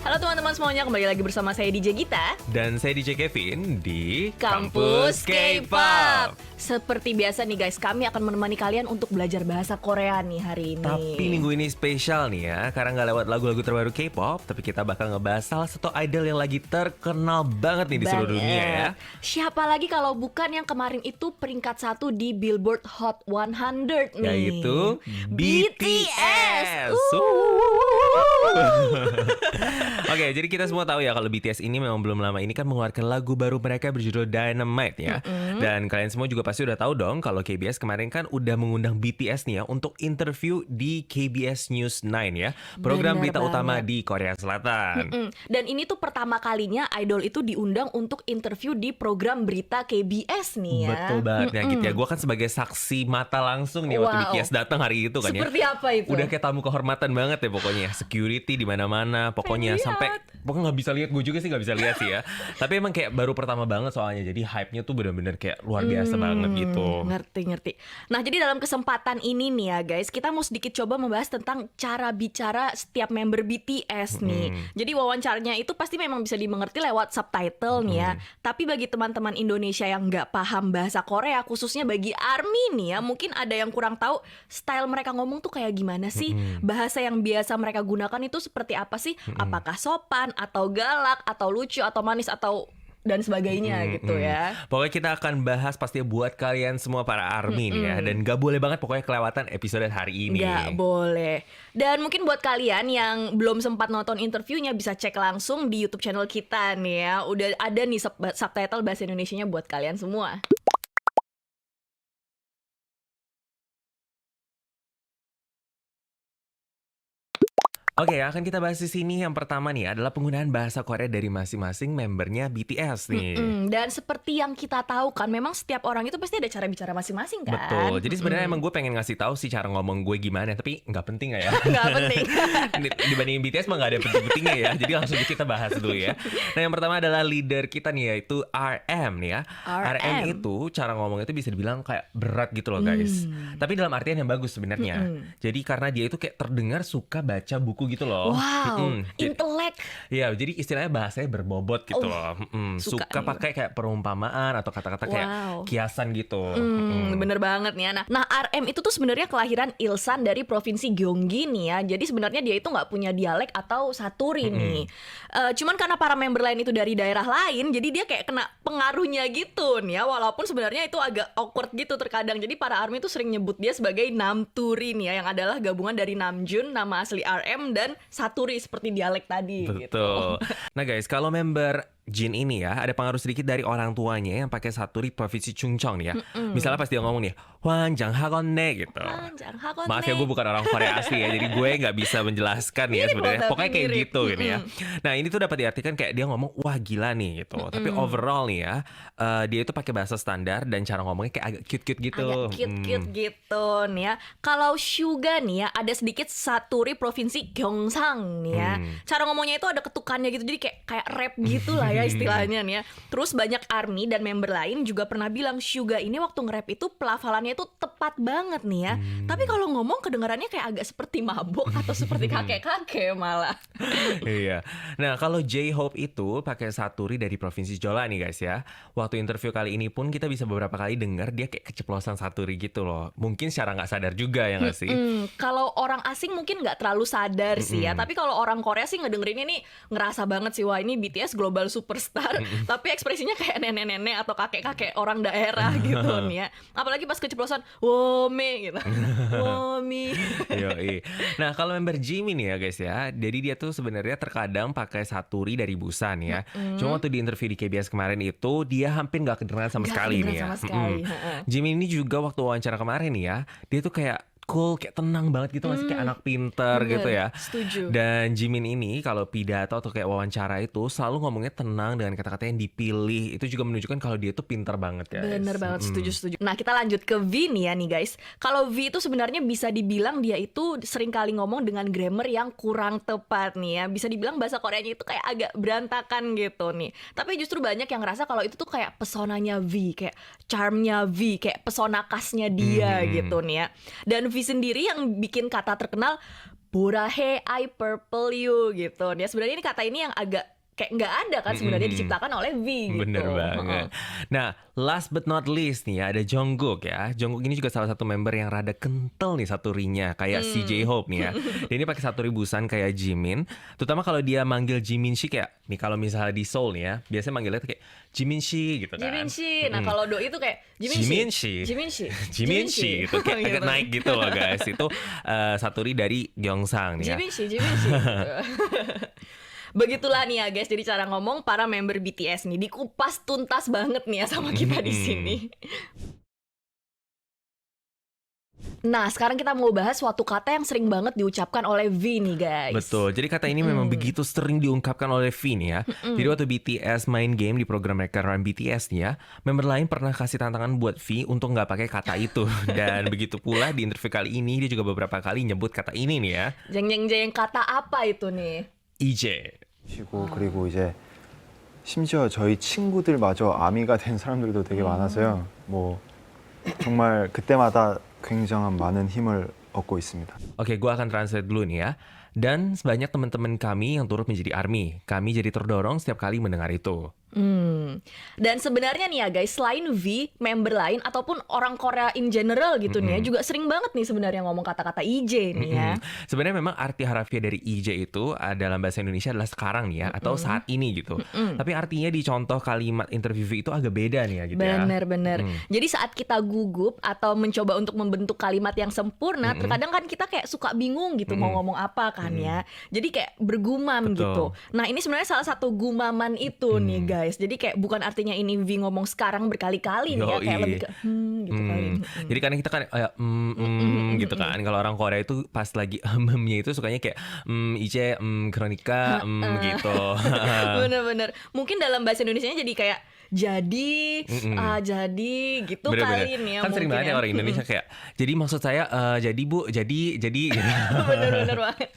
Halo teman-teman semuanya, kembali lagi bersama saya DJ Gita Dan saya DJ Kevin di Kampus K-pop. Seperti biasa nih guys, kami akan menemani kalian untuk belajar bahasa Korea nih hari ini. Tapi minggu ini spesial nih ya, karena nggak lewat lagu-lagu terbaru K-pop, tapi kita bakal ngebahas salah satu idol yang lagi terkenal banget nih di seluruh dunia ya. Siapa lagi kalau bukan yang kemarin itu peringkat 1 di Billboard Hot 100 nih, yaitu BTS. Oke, jadi kita semua tahu ya kalau BTS ini memang belum lama ini kan mengeluarkan lagu baru mereka berjudul Dynamite ya. Dan kalian semua juga pasti udah tahu dong kalau KBS kemarin kan udah mengundang BTS nih ya untuk interview di KBS News 9 ya, program Bener berita utama banget di Korea Selatan. Dan ini tuh pertama kalinya idol itu diundang untuk interview di program berita KBS nih ya. Betul banget ya gitu ya. Gue kan sebagai saksi mata langsung nih waktu BTS datang hari itu kan ya. Seperti apa itu? Udah kayak tamu kehormatan banget ya pokoknya. Security di mana-mana pokoknya sampai pokoknya nggak bisa lihat, gue juga sih nggak bisa lihat sih ya. Tapi emang kayak baru pertama banget soalnya, jadi hype-nya tuh bener-bener kayak luar biasa banget gitu. Ngerti. Nah, jadi dalam kesempatan ini nih ya guys, kita mau sedikit coba membahas tentang cara bicara setiap member BTS nih. Jadi wawancaranya itu pasti memang bisa dimengerti lewat subtitle nih ya. Tapi bagi teman-teman Indonesia yang nggak paham bahasa Korea, khususnya bagi ARMY nih ya, mungkin ada yang kurang tahu style mereka ngomong tuh kayak gimana sih. Bahasa yang biasa mereka gunakan itu seperti apa sih? Apakah sopan atau galak atau lucu atau manis atau dan sebagainya gitu ya. Pokoknya kita akan bahas pasti buat kalian semua para ARMY nih ya. Dan gak boleh banget pokoknya kelewatan episode hari ini. Gak boleh. Dan mungkin buat kalian yang belum sempat nonton interviewnya, bisa cek langsung di YouTube channel kita nih ya. Udah ada nih subtitle bahasa Indonesianya buat kalian semua. Oke, akan kita bahas di sini. Yang pertama nih adalah penggunaan bahasa Korea dari masing-masing membernya BTS nih. Dan seperti yang kita tahu kan, memang setiap orang itu pasti ada cara bicara masing-masing kan. Betul. Jadi sebenarnya emang gue pengen ngasih tahu sih cara ngomong gue gimana, tapi nggak penting ya. Nggak penting. Dibandingin BTS mah nggak ada penting-pentingnya ya. Jadi langsung kita bahas dulu ya. Nah, yang pertama adalah leader kita nih, yaitu RM nih ya. RM itu cara ngomongnya itu bisa dibilang kayak berat gitu loh guys. Tapi dalam artian yang bagus sebenarnya. Jadi karena dia itu kayak terdengar suka baca buku gitu loh. Wow, intelek. Ya, jadi istilahnya bahasanya berbobot gitu loh. Suka pakai kayak perumpamaan atau kata-kata kayak kiasan gitu. Bener banget nih ya. Nah, RM itu tuh sebenarnya kelahiran Ilsan dari provinsi Gyeonggi nih ya. Jadi sebenarnya dia itu nggak punya dialek atau saturi nih. Cuman karena para member lain itu dari daerah lain, jadi dia kayak kena pengaruhnya gitu nih ya. Walaupun sebenarnya itu agak awkward gitu terkadang. Jadi para ARMY itu sering nyebut dia sebagai Namturi nih ya, yang adalah gabungan dari Namjoon, nama asli RM, dan Saturi seperti dialek tadi. Betul. Gitu. Nah guys, kalau member Jin ini ya ada pengaruh sedikit dari orang tuanya yang pakai saturi provinsi Chungcheong nih ya. Misalnya pas dia ngomong nih, Hwanjang Hagonne gitu. Maaf ya, gue bukan orang Korea asli ya, jadi gue nggak bisa menjelaskan ya sebenarnya. Pokoknya kayak gitu gini ya. Nah ini tuh dapat diartikan kayak dia ngomong wah gila nih gitu. Tapi overall nih ya, dia itu pakai bahasa standar dan cara ngomongnya kayak agak cute-cute gitu. Agak cute-cute gitu nih ya. Kalau Suga nih ya, ada sedikit saturi provinsi Gyeongsang nih ya. Cara ngomongnya itu ada ketukannya gitu, jadi kayak rap gitu lah ya istilahnya nih ya. Terus banyak ARMY dan member lain juga pernah bilang Suga ini waktu nge-rap itu pelafalannya itu tepat banget nih ya. Tapi kalau ngomong kedengarannya kayak agak seperti mabuk atau seperti kakek-kakek malah. Iya. Nah kalau J-Hope itu pakai saturi dari provinsi Jeolla nih guys ya. Waktu interview kali ini pun kita bisa beberapa kali dengar dia kayak keceplosan saturi gitu loh. Mungkin secara nggak sadar juga ya nggak sih? Kalau orang asing mungkin nggak terlalu sadar sih ya. Tapi kalau orang Korea sih ngedengerin ini ngerasa banget sih, wah ini BTS global superstar. Tapi ekspresinya kayak nenek-nenek atau kakek-kakek orang daerah gitu nih ya. Apalagi pas keceplosan wome gitu. Womi. Yoi. Nah kalau member Jimin nih ya guys ya, jadi dia tuh sebenarnya terkadang pakai saturi dari Busan ya. Cuma waktu di interview di KBS kemarin itu dia hampir nggak kedengeran sama sekali nih ya. Jimin ini juga waktu wawancara kemarin nih ya, dia tuh kayak cool, kayak tenang banget gitu, masih kayak anak pinter gitu ya. Setuju. Dan Jimin ini kalau pidato atau kayak wawancara itu selalu ngomongnya tenang dengan kata-kata yang dipilih. Itu juga menunjukkan kalau dia tuh pinter banget guys. Bener banget, setuju. Nah kita lanjut ke V nih ya nih guys. Kalau V itu sebenarnya bisa dibilang dia itu sering kali ngomong dengan grammar yang kurang tepat nih ya. Bisa dibilang bahasa Koreanya itu kayak agak berantakan gitu nih. Tapi justru banyak yang ngerasa kalau itu tuh kayak pesonanya V, kayak charmnya V, kayak pesona khasnya dia gitu nih ya. Dan V sendiri yang bikin kata terkenal Borahe I purple you gitu. Ya sebenarnya ini kata ini yang agak kayak nggak ada kan sebenarnya diciptakan oleh V gitu. Bener banget. Nah, last but not least nih ada Jungkook ya. Jungkook ini juga salah satu member yang rada kental nih satu rinya kayak si J-Hope nih ya. Dia ini pakai satu ribusan kayak Jimin. Terutama kalau dia manggil Jimin Shi kayak nih kalau misalnya di Seoul nih ya, biasanya manggilnya tuh kayak Jimin Shi gitu kan. Jimin Shi. Nah, kalau Do itu kayak Jimin Shi. Jimin Shi. Jimin Shi gitu kayak agak naik gitu loh guys. Itu satu ri dari Gyeongsang nih ya. Jimin Shi. Begitulah nih ya guys, jadi cara ngomong para member BTS nih dikupas tuntas banget nih ya sama kita di sini. Nah, sekarang kita mau bahas suatu kata yang sering banget diucapkan oleh V nih guys. Betul, jadi kata ini memang begitu sering diungkapkan oleh V nih ya. Jadi waktu BTS main game di program mereka Run BTS nih ya, member lain pernah kasih tantangan buat V untuk nggak pakai kata itu. Dan begitu pula di interview kali ini dia juga beberapa kali nyebut kata ini nih ya. Jeng kata apa itu nih? IJ. 그리고 이제 심지어 저희 친구들마저 아미가 된 사람들도 되게 많아서요. 뭐 정말 그때마다 굉장한 많은 힘을 얻고 있습니다. Oke, gue akan translate dulu nih ya. Dan sebanyak teman-teman kami yang turut menjadi ARMY. Kami jadi terdorong setiap kali mendengar itu. Dan sebenarnya nih ya guys, selain V, member lain ataupun orang Korea in general gitu nih ya, juga sering banget nih sebenarnya ngomong kata-kata IJ nih ya. Sebenarnya memang arti harafiah dari IJ itu dalam bahasa Indonesia adalah sekarang nih ya, atau saat ini gitu. Tapi artinya di contoh kalimat interview V itu agak beda nih ya gitu ya. Bener. Jadi saat kita gugup atau mencoba untuk membentuk kalimat yang sempurna, terkadang kan kita kayak suka bingung gitu mau ngomong apa kan ya. Jadi kayak bergumam Betul. gitu. Nah ini sebenarnya salah satu gumaman itu nih guys. Jadi kayak bukan artinya ini V ngomong sekarang berkali-kali nih ya, kayak lebih ke gitu kali. Jadi kan kita kan gitu kan. Kalau orang Korea itu pas lagi nya itu sukanya kayak IJ kronika gitu. Bener. Mungkin dalam bahasa Indonesianya jadi kayak jadi gitu Bener-bener. kali nih ya. Kan sering mungkin banget ya orang Indonesia kayak jadi maksud saya jadi Bu, jadi gitu. Bener banget.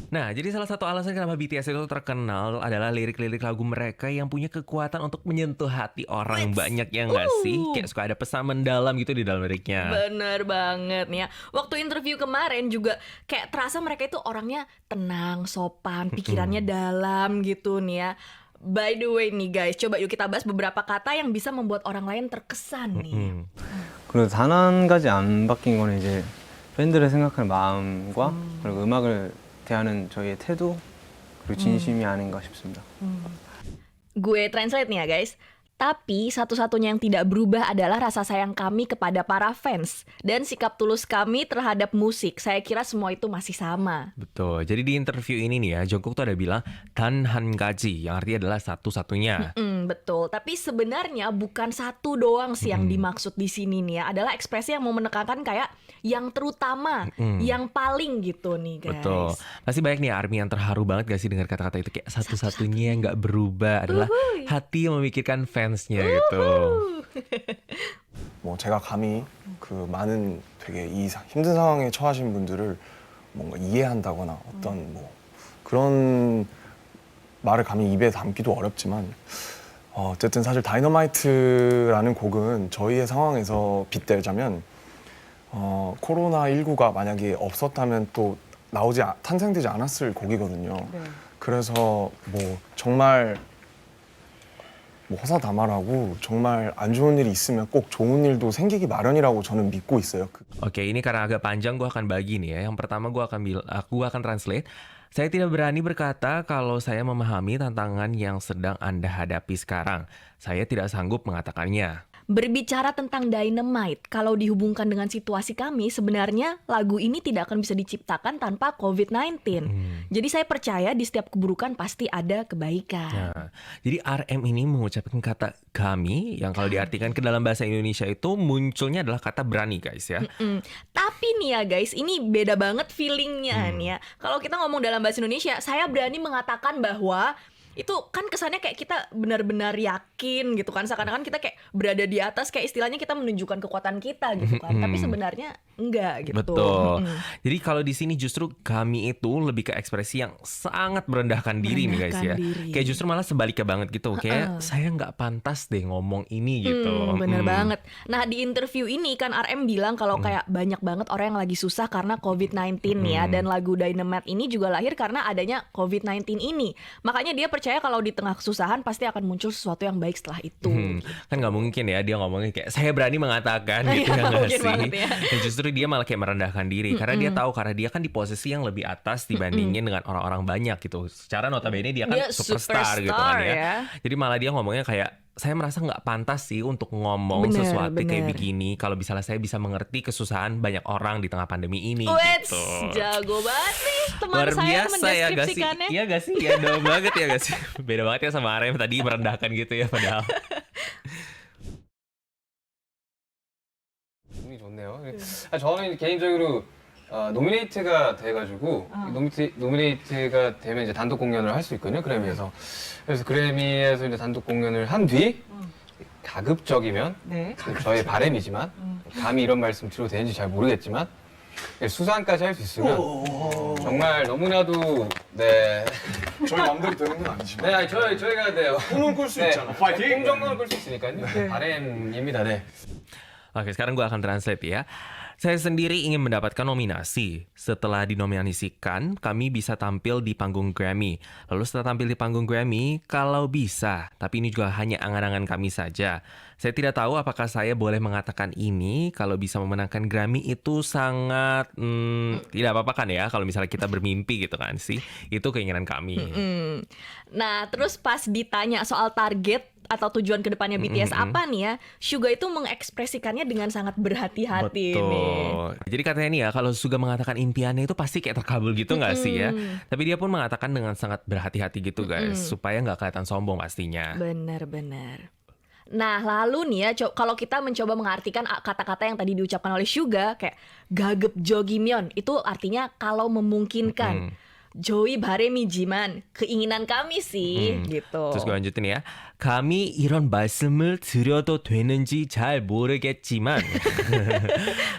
Nah, jadi salah satu alasan kenapa BTS itu terkenal adalah lirik-lirik lagu mereka yang punya kekuatan untuk menyentuh hati orang banyak ya nggak sih? Kayak suka ada pesan mendalam gitu di dalam liriknya. Bener banget nih ya. Waktu interview kemarin juga kayak terasa mereka itu orangnya tenang, sopan, pikirannya dalam gitu nih ya. By the way nih guys, coba yuk kita bahas beberapa kata yang bisa membuat orang lain terkesan nih. 그리고 단 한 가지 안 바뀐 거는 이제 팬들을 생각하는 마음과 그리고 음악을 대하는 저희의 태도 그리고 진심이 아닌가 싶습니다. Gue translate nih ya guys. Tapi satu-satunya yang tidak berubah adalah rasa sayang kami kepada para fans dan sikap tulus kami terhadap musik. Saya kira semua itu masih sama. Betul. Jadi di interview ini nih ya, Jungkook tuh ada bilang dan han gaji, yang artinya adalah satu-satunya. Betul. Tapi sebenarnya bukan satu doang sih yang dimaksud di sini nih ya. Adalah ekspresi yang mau menekankan kayak yang terutama, yang paling gitu nih guys. Betul. Pasti banyak nih ARMY yang terharu banget gak sih dengar kata-kata itu kayak satu-satunya yang gak berubah adalah hati yang memikirkan fansnya gitu. 뭐 제가 감히 그 많은 되게 힘든 상황에 처하신 분들을 뭔가 이해한다거나 어떤 뭐 그런 말을 감히 입에 담기도 어렵지만 어쨌든 사실 다이너마이트라는 곡은 저희의 상황에서 빗대자면 코로나19가 만약에 없었다면 또 탄생되지 않았을 곡이거든요. 네. 그래서 뭐 정말 뭐 호사다마라고 정말 안 좋은 일이 있으면 꼭 좋은 일도 생기기 마련이라고 저는 믿고 있어요. Oke, ini karena agak panjang gue akan bagi nih ya. Yang pertama gue akan translate. Saya tidak berani berkata kalau saya memahami tantangan yang sedang Anda hadapi sekarang. Saya tidak sanggup mengatakannya. Berbicara tentang Dynamite, kalau dihubungkan dengan situasi kami, sebenarnya lagu ini tidak akan bisa diciptakan tanpa COVID-19. Jadi saya percaya di setiap keburukan pasti ada kebaikan. Nah, jadi RM ini mengucapkan kata kami yang kalau diartikan ke dalam bahasa Indonesia itu munculnya adalah kata berani guys ya. Tapi nih ya guys, ini beda banget feelingnya nih ya. Kalau kita ngomong dalam bahasa Indonesia, saya berani mengatakan bahwa itu kan kesannya kayak kita benar-benar yakin gitu kan, seakan-akan kita kayak berada di atas, kayak istilahnya kita menunjukkan kekuatan kita gitu kan, tapi sebenarnya enggak gitu. Betul. Jadi kalau di sini justru kami itu lebih ke ekspresi yang sangat merendahkan diri nih guys ya. Diri. Kayak justru malah sebaliknya banget gitu. Kayak saya nggak pantas deh ngomong ini gitu. Bener banget. Nah di interview ini kan RM bilang kalau kayak banyak banget orang yang lagi susah karena COVID-19 ya, dan lagu Dynamite ini juga lahir karena adanya COVID-19 ini. Makanya dia percaya kalau di tengah kesusahan pasti akan muncul sesuatu yang baik setelah itu. Kan nggak mungkin ya dia ngomongnya kayak saya berani mengatakan gitu ya nggak Mungkin sih. banget ya. Dan justru dia malah kayak merendahkan diri karena dia tahu karena dia kan di posisi yang lebih atas dibandingin dengan orang-orang banyak gitu. Secara notabene dia kan Dia superstar gitu kan superstar ya. ya. Jadi malah dia ngomongnya kayak saya merasa nggak pantas sih untuk ngomong sesuatu kayak begini. Kalau misalnya saya bisa mengerti kesusahan banyak orang di tengah pandemi ini Wets, gitu. jago banget nih teman Luar saya biasa ya gak sih? mendeskripsikannya. Iya gak sih? Ya dong banget ya gak sih? Beda banget ya sama RM tadi merendahkan gitu ya padahal. 기분이 좋네요. 저는 개인적으로 노미네이트가 돼가지고 노미네이트가 되면 이제 단독 공연을 할 수 있거든요, 그래미에서. 그래서 그래미에서 이제 단독 공연을 한 뒤 가급적이면 네. 저의 바람이지만 감히 이런 말씀 드려도 되는지 잘 모르겠지만 수상까지 할 수 있으면 정말 너무나도 네. 저희 마음대로 되는 건 아니지만 네, 아니, 저희가 네. 꿈은 꿀 수 있잖아. 꿈 정도는 꿀 수 있으니까요. 바람입니다, 네. Oke, sekarang gue akan translate ya. Saya sendiri ingin mendapatkan nominasi. Setelah dinominasikan, kami bisa tampil di panggung Grammy. Lalu setelah tampil di panggung Grammy, kalau bisa, tapi ini juga hanya angan-angan kami saja. Saya tidak tahu apakah saya boleh mengatakan ini. Kalau bisa memenangkan Grammy itu sangat tidak apa-apa kan ya. Kalau misalnya kita bermimpi gitu kan sih. Itu keinginan kami. Nah terus pas ditanya soal target atau tujuan kedepannya BTS apa nih ya, Suga itu mengekspresikannya dengan sangat berhati-hati nih. Betul. Jadi katanya nih ya, kalau Suga mengatakan impiannya itu pasti kayak terkabul gitu nggak sih ya? Tapi dia pun mengatakan dengan sangat berhati-hati gitu guys, supaya nggak kelihatan sombong pastinya. Benar-benar. Nah lalu nih ya, kalau kita mencoba mengartikan kata-kata yang tadi diucapkan oleh Suga kayak gagep jogimyeon, itu artinya kalau memungkinkan. Joey 바람이지만 keinginan kami sih gitu. Terus gue lanjutin ya. Kami 이런 말씀을 드려도 되는지 잘 모르겠지만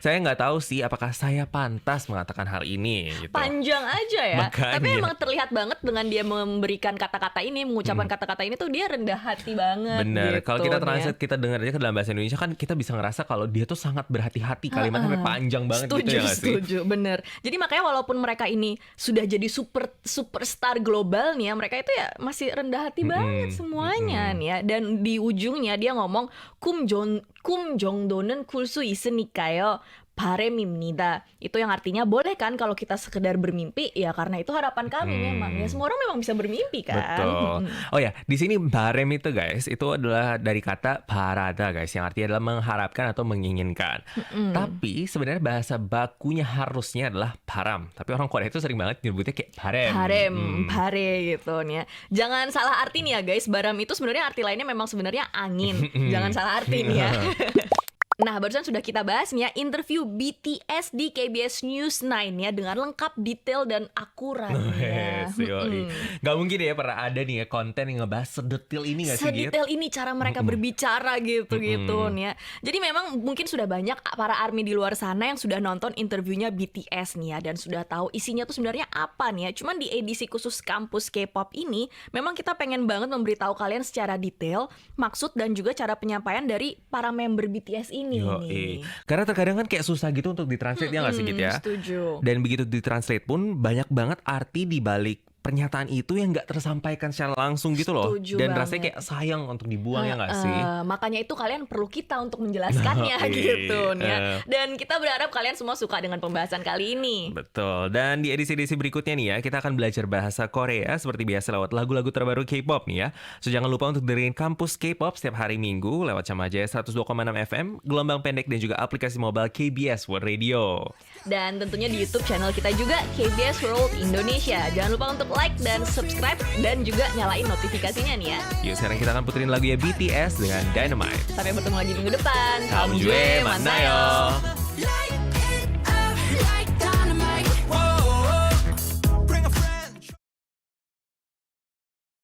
saya nggak tahu sih apakah saya pantas mengatakan hal ini gitu. Panjang aja ya. Makanya. Tapi emang terlihat banget dengan dia memberikan kata-kata ini, mengucapkan kata-kata ini tuh dia rendah hati banget. Bener. Gitu, Kalau kita nih ya. translate, kita dengar aja ke dalam bahasa Indonesia kan kita bisa ngerasa kalau dia tuh sangat berhati-hati, kalimatnya sampai panjang banget Setuju, gitu ya nggak sih? setuju, bener. Jadi makanya walaupun mereka ini sudah jadi superstar global nih ya, mereka itu ya masih rendah hati banget semuanya nih ya. Dan di ujungnya dia ngomong kum 정도는 꿀 수 있으니까요. 바람입니다. Itu yang artinya boleh kan kalau kita sekedar bermimpi, ya karena itu harapan kami memang. Ya semua orang memang bisa bermimpi kan. Betul. Oh ya, di sini barem itu guys, itu adalah dari kata parada guys, yang artinya adalah mengharapkan atau menginginkan. Tapi sebenarnya bahasa bakunya harusnya adalah param. Tapi orang Korea itu sering banget nyebutnya kayak barem. Bare gitu nih ya. Jangan salah arti nih ya guys, baram itu sebenarnya arti lainnya memang sebenarnya angin. Jangan salah arti nih ya. Nah, barusan sudah kita bahas nih ya, interview BTS di KBS News 9 ya, dengan lengkap, detail, dan akurat ya. Yes, yoi. Gak mungkin ya pernah ada nih ya konten yang ngebahas sedetil ini gak sih Git? Sedetail ini cara mereka berbicara gitu-gitu nih ya. Jadi memang mungkin sudah banyak para ARMY di luar sana yang sudah nonton interviewnya BTS nih ya, dan sudah tahu isinya tuh sebenarnya apa nih ya. Cuman di edisi khusus kampus K-pop ini memang kita pengen banget memberitahu kalian secara detail maksud dan juga cara penyampaian dari para member BTS ini nih. Karena terkadang kan kayak susah gitu untuk ditranslate ya nggak sih Git ya? Setuju. Dan begitu ditranslate pun banyak banget arti di balik pernyataan itu yang nggak tersampaikan secara langsung gitu loh. Setuju Dan banget. rasanya kayak sayang untuk dibuang ya nggak sih? Makanya itu kalian perlu kita untuk menjelaskannya gitu nih ya. Dan kita berharap kalian semua suka dengan pembahasan kali ini. Betul. Dan di edisi-edisi berikutnya nih ya, kita akan belajar bahasa Korea seperti biasa lewat lagu-lagu terbaru K-pop nih ya. So jangan lupa untuk dengerin Kampus K-pop setiap hari Minggu lewat Cama Jaya 102,6 FM, gelombang pendek dan juga aplikasi mobile KBS World Radio. Dan tentunya di YouTube channel kita juga, KBS World Indonesia. Jangan lupa untuk like dan subscribe dan juga nyalain notifikasinya nih ya. Yuk sekarang kita akan puterin lagu ya BTS dengan Dynamite. Sampai bertemu lagi minggu depan. Kamu juga, mannayo.